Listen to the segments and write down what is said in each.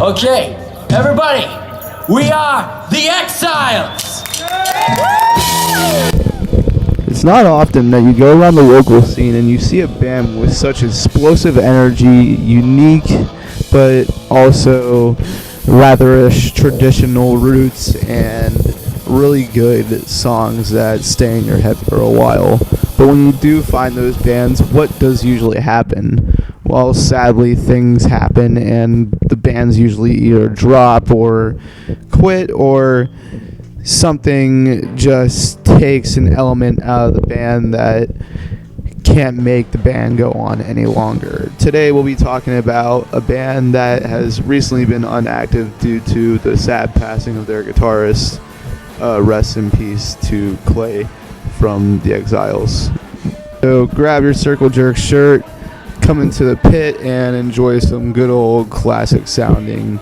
Okay, everybody, we are the Xiles. It's not often that you go around the local scene and you see a band with such explosive energy, unique, but also rather-ish traditional roots and really good songs that stay in your head for a while. But when you do find those bands, what does usually happen? Well, sadly, things happen and the bands usually either drop or quit, or something just takes an element out of the band that can't make the band go on any longer. Today we'll be talking about a band that has recently been inactive due to the sad passing of their guitarist. Rest in peace to Clay from the Xiles. So grab your Circle Jerk shirt, come into the pit, and enjoy some good old classic sounding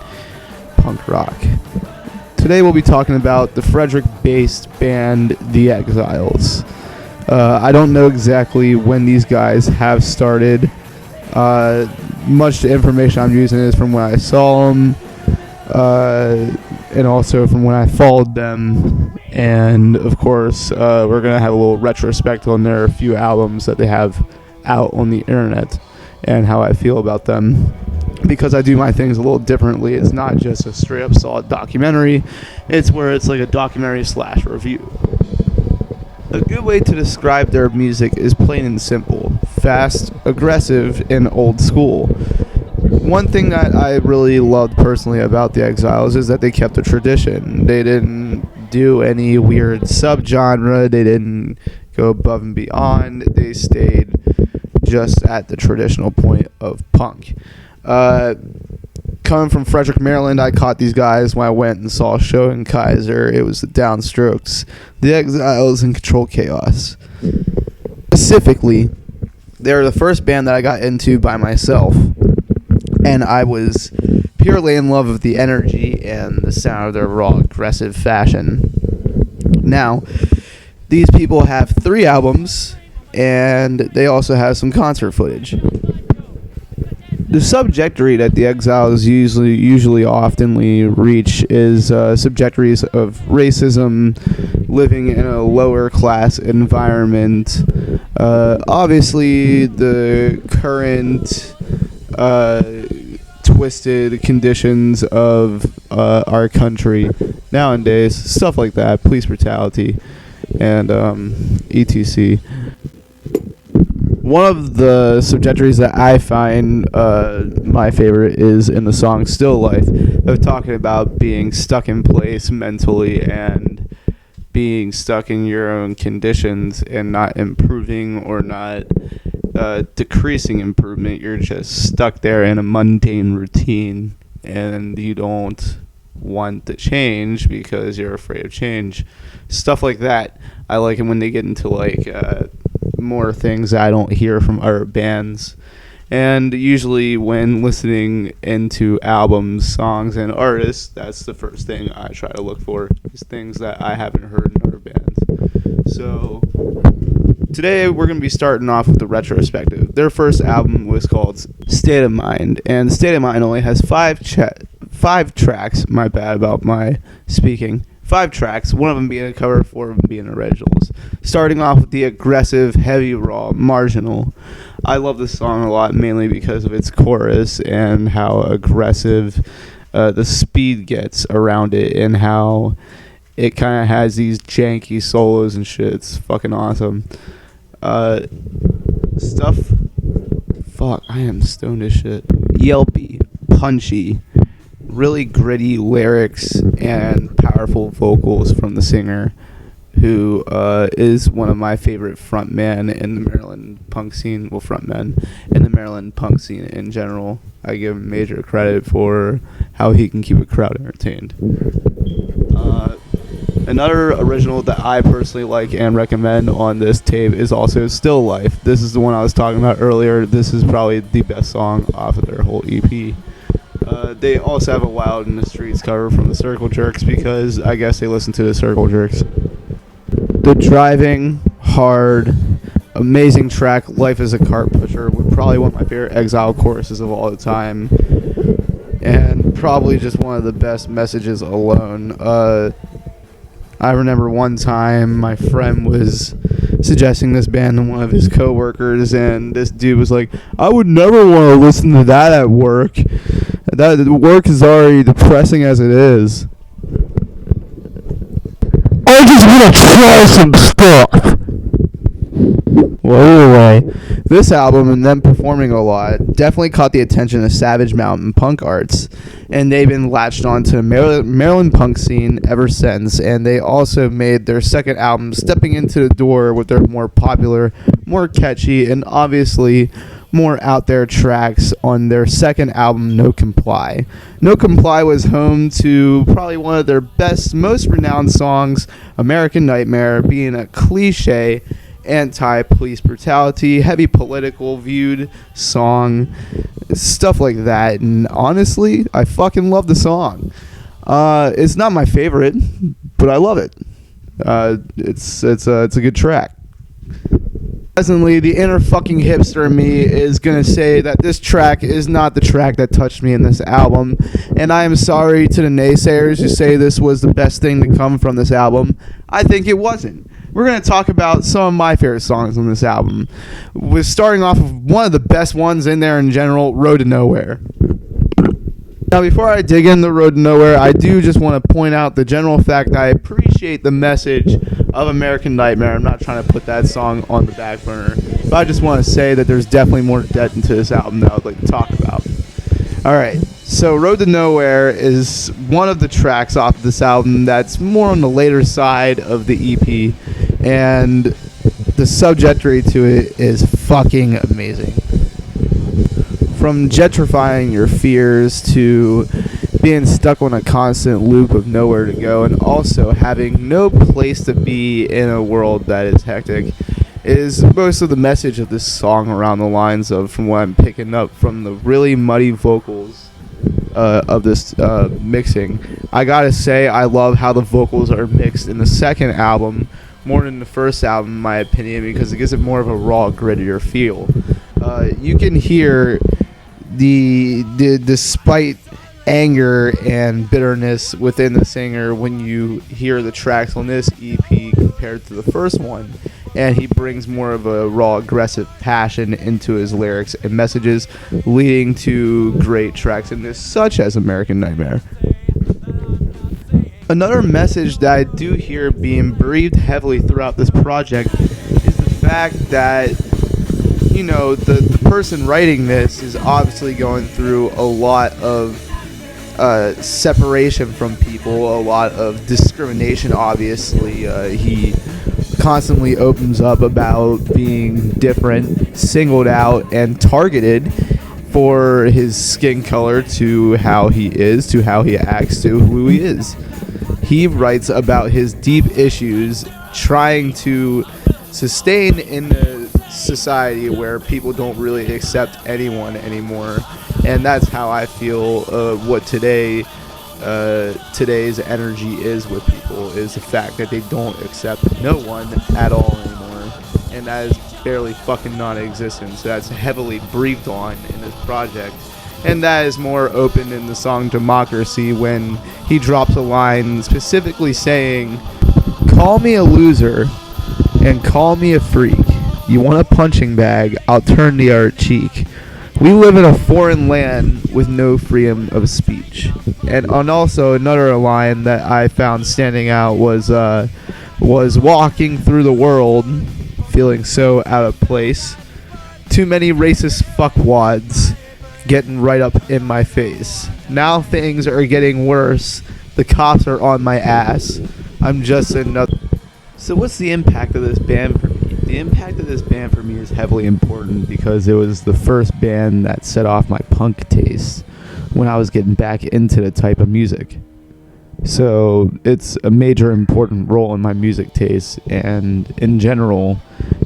punk rock. Today we'll be talking about the Fredrick-based band The Xiles. I don't know exactly when these guys have started. Much of the information I'm using is from when I saw them, and also from when I followed them. And of course, we're going to have a little retrospect on their few albums that they have out on the internet and how I feel about them. Because I do my things a little differently. It's not just a straight up solid documentary. It's where it's like a documentary / review. A good way to describe their music is plain and simple: fast, aggressive, and old school. One thing that I really loved personally about the Xiles is that they kept the tradition. They didn't do any weird subgenre. They didn't go above and beyond. They stayed just at the traditional point of punk. Coming from Frederick, Maryland, I caught these guys when I went and saw a show in Kaiser. It was the Downstrokes, the Xiles, and Control Chaos. Specifically, they were the first band that I got into by myself, and I was purely in love with the energy and the sound of their raw, aggressive fashion. Now, these people have 3 albums, and they also have some concert footage. The subjectory that the Xiles usually oftenly reach is subjectories of racism, living in a lower class environment. Obviously, the current twisted conditions of our country nowadays, stuff like that, police brutality, and etc. One of the subjectories that I find my favorite is in the song Still Life, of talking about being stuck in place mentally and being stuck in your own conditions and not improving or not decreasing improvement. You're just stuck there in a mundane routine and you don't want to change because you're afraid of change. Stuff like that. I like it when they get into like more things I don't hear from other bands. And usually when listening into albums, songs, and artists, that's the first thing I try to look for, is things that I haven't heard in other bands. So today we're going to be starting off with the retrospective. Their first album was called State of Mind, and State of Mind only has 5 tracks. My bad about my speaking. 5 tracks, one of them being a cover, 4 of them being originals. Starting off with the aggressive, heavy, raw, Marginal. I love this song a lot, mainly because of its chorus and how aggressive the speed gets around it, and how it kind of has these janky solos and shit. It's fucking awesome. Fuck, I am stoned as shit. Yelpy, punchy, really gritty lyrics and powerful vocals from the singer, who is one of my favorite frontmen in the Maryland punk scene. Well, frontmen in the Maryland punk scene in general. I give him major credit for how he can keep a crowd entertained. Another original that I personally like and recommend on this tape is also Still Life. This is the one I was talking about earlier. This is probably the best song off of their whole EP. They also have a Wild in the Streets cover from the Circle Jerks, because I guess they listen to the Circle Jerks. The driving, hard, amazing track, Life is a Cart Pusher, probably one of my favorite Exile choruses of all the time. and probably just one of the best messages alone. I remember one time my friend was suggesting this band to one of his coworkers, and this dude was like, I would never want to listen to that at work. That work is already depressing as it is. I just want to try some stuff. Well, anyway, this album and them performing a lot definitely caught the attention of Savage Mountain punk arts, and they've been latched onto the Maryland punk scene ever since. And they also made their second album, stepping into the door with their more popular, more catchy, and obviously more out there tracks on their second album, No Comply. No Comply was home to probably one of their best, most renowned songs, American Nightmare, being a cliche anti-police brutality, heavy political viewed song, stuff like that. And honestly, I fucking love the song. It's not my favorite, but I love it. It's a good track. Presently, the inner fucking hipster in me is gonna say that this track is not the track that touched me in this album, and I am sorry to the naysayers who say this was the best thing to come from this album. I think it wasn't. We're going to talk about some of my favorite songs on this album. We're starting off with one of the best ones in there in general, Road to Nowhere. Now, before I dig into Road to Nowhere, I do just want to point out the general fact that I appreciate the message of American Nightmare. I'm not trying to put that song on the back burner, but I just want to say that there's definitely more depth into this album that I would like to talk about. All right, so Road to Nowhere is one of the tracks off of this album that's more on the later side of the EP, and the subjectory to it is fucking amazing. From gentrifying your fears to being stuck on a constant loop of nowhere to go, and also having no place to be in a world that is hectic, is most of the message of this song, around the lines of, from what I'm picking up from the really muddy vocals of this mixing. I gotta say, I love how the vocals are mixed in the second album more than the first album, in my opinion, because it gives it more of a raw, grittier feel. You can hear the despite anger and bitterness within the singer when you hear the tracks on this EP compared to the first one, and he brings more of a raw, aggressive passion into his lyrics and messages, leading to great tracks in this, such as American Nightmare. Another message that I do hear being breathed heavily throughout this project is the fact that, you know, the person writing this is obviously going through a lot of separation from people, a lot of discrimination, obviously. He constantly opens up about being different, singled out, and targeted for his skin color, to how he is, to how he acts, to who he is. He writes about his deep issues trying to sustain in the society where people don't really accept anyone anymore, and that's how I feel what today's energy is with people, is the fact that they don't accept no one at all anymore, and that is barely fucking non-existent. So that's heavily breathed on in this project, and that is more open in the song Democracy, when he drops a line specifically saying, "Call me a loser and call me a freak. You want a punching bag, I'll turn the other cheek. We live in a foreign land with no freedom of speech." And also another line that I found standing out was walking through the world feeling so out of place. Too many racist fuckwads getting right up in my face. Now things are getting worse. The cops are on my ass. I'm just another. So what's the impact of this band for me? The impact of this band for me is heavily important because it was the first band that set off my punk taste when I was getting back into the type of music. So it's a major important role in my music taste, and in general,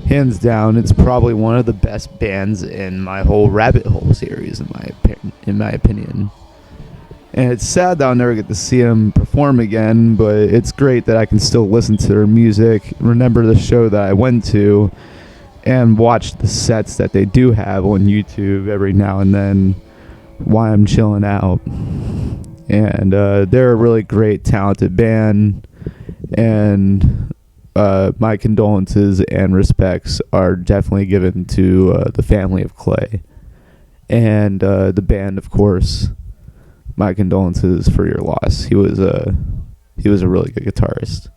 hands down, it's probably one of the best bands in my whole Rabbit Hole series, in my opinion. And it's sad that I'll never get to see them perform again, but it's great that I can still listen to their music, remember the show that I went to, and watch the sets that they do have on YouTube every now and then while I'm chilling out. and they're a really great, talented band. And my condolences and respects are definitely given to the family of Clay, and the band, of course. My condolences for your loss. He was a really good guitarist.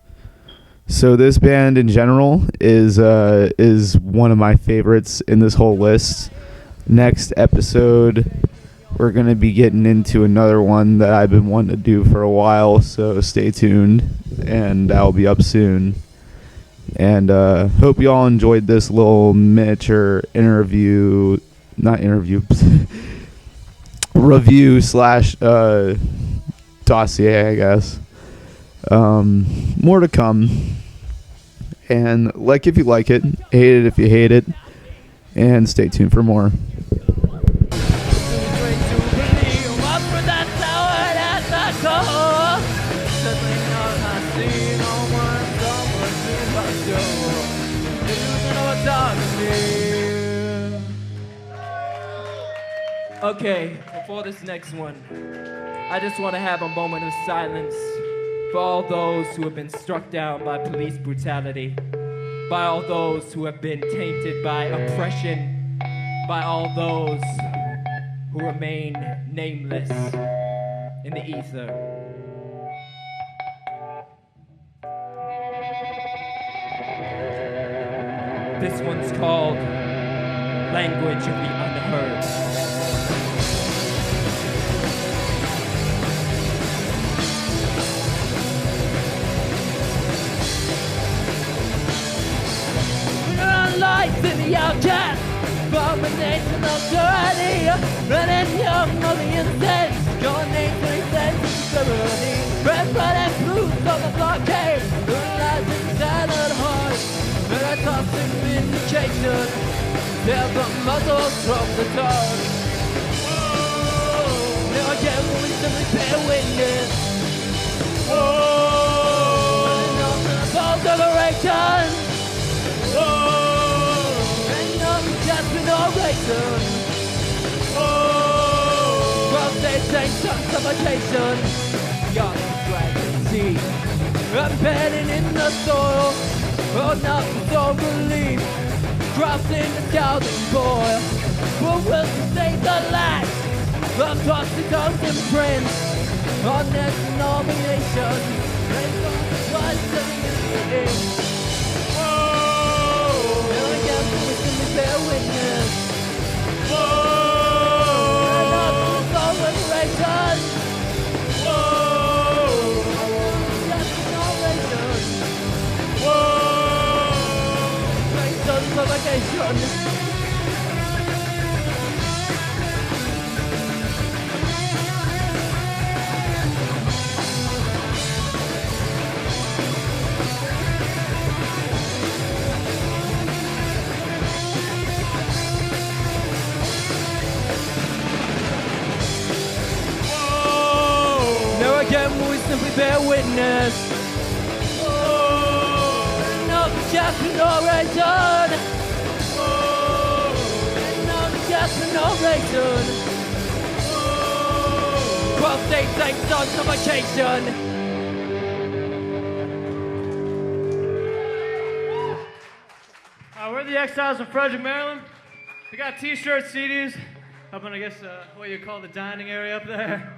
So this band in general is one of my favorites in this whole list. Next episode, we're gonna be getting into another one that I've been wanting to do for a while. So stay tuned, and that'll be up soon. And hope you all enjoyed this little miniature interview, not interview, review / dossier, I guess. More to come. And like if you like it, hate it if you hate it, and stay tuned for more. Okay, before this next one, I just want to have a moment of silence for all those who have been struck down by police brutality, by all those who have been tainted by oppression, by all those who remain nameless in the ether. This one's called Language of the Unheard. Lights in the outcast, abomination of tyranny, and in young of the incense, your name presents security. Red, red, and blues of the blockade, the lies inside the heart, and a toxic vindication, they're the muzzles from the dark. Now again, we simply bear witness. And on the false liberation. Generation. From they say some suffocation. Young gravity embedded in the soil. Oh, not so relief. Crossing the scalding boil. Who will sustain the lash of toxic imprints on national nation? They don't trust the ink. Bear witness. And of the soul liberation. That's innovation. Based on provocation. Again, we simply bear witness. No just narration. No just narration. Cross-state thanks on suffocation. We're the Exiles from Fredrick, Maryland. We got t-shirts, CDs up in, I guess, what you call the dining area up there.